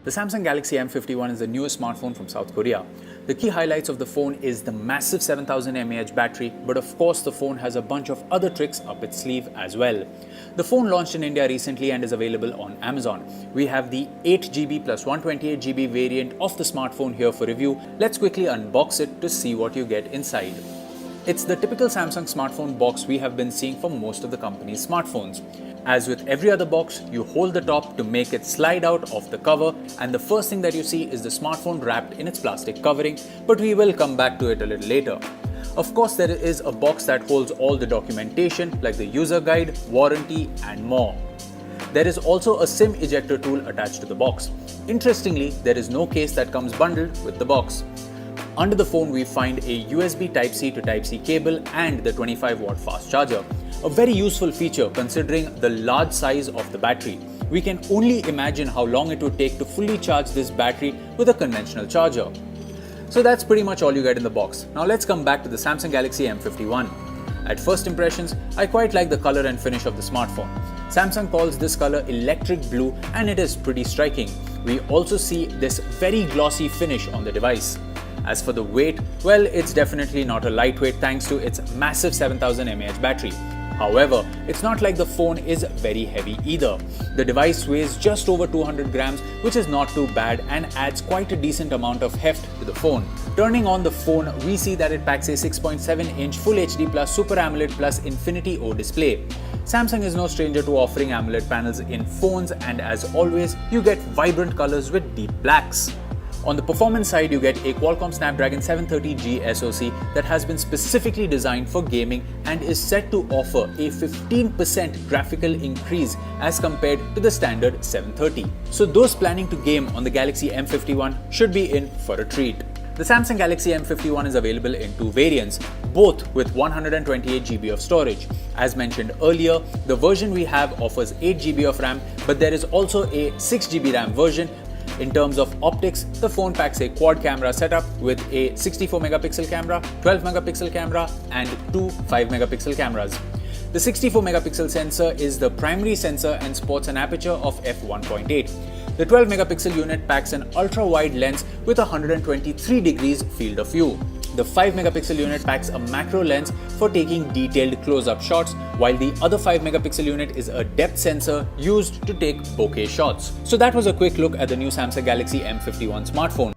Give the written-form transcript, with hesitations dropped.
The Samsung Galaxy M51 is the newest smartphone from South Korea. The key highlights of the phone is the massive 7000 mAh battery, but of course the phone has a bunch of other tricks up its sleeve as well. The phone launched in India recently and is available on Amazon. We have the 8GB plus 128GB variant of the smartphone here for review. Let's quickly unbox it to see what you get inside. It's the typical Samsung smartphone box we have been seeing for most of the company's smartphones. As with every other box, you hold the top to make it slide out of the cover, and the first thing that you see is the smartphone wrapped in its plastic covering, but we will come back to it a little later. Of course, there is a box that holds all the documentation like the user guide, warranty and more. There is also a SIM ejector tool attached to the box. Interestingly, there is no case that comes bundled with the box. Under the phone, we find a USB Type-C to Type-C cable and the 25-watt fast charger. A very useful feature considering the large size of the battery. We can only imagine how long it would take to fully charge this battery with a conventional charger. So that's pretty much all you get in the box. Now let's come back to the Samsung Galaxy M51. At first impressions, I quite like the color and finish of the smartphone. Samsung calls this color electric blue and it is pretty striking. We also see this very glossy finish on the device. As for the weight, well, it's definitely not a lightweight thanks to its massive 7000 mAh battery. However, it's not like the phone is very heavy either. The device weighs just over 200 grams, which is not too bad and adds quite a decent amount of heft to the phone. Turning on the phone, we see that it packs a 6.7-inch Full HD Plus Super AMOLED Plus Infinity O display. Samsung is no stranger to offering AMOLED panels in phones, and as always, you get vibrant colors with deep blacks. On the performance side, you get a Qualcomm Snapdragon 730G SoC that has been specifically designed for gaming and is set to offer a 15% graphical increase as compared to the standard 730. So those planning to game on the Galaxy M51 should be in for a treat. The Samsung Galaxy M51 is available in two variants, both with 128GB of storage. As mentioned earlier, the version we have offers 8GB of RAM, but there is also a 6GB RAM version. In terms of optics, the phone packs a quad camera setup with a 64-megapixel camera, 12-megapixel camera and two 5-megapixel cameras. The 64-megapixel sensor is the primary sensor and sports an aperture of f1.8. The 12-megapixel unit packs an ultra-wide lens with a 123 degrees field of view. The 5-megapixel unit packs a macro lens for taking detailed close-up shots, while the other 5-megapixel unit is a depth sensor used to take bokeh shots. So that was a quick look at the new Samsung Galaxy M51 smartphone.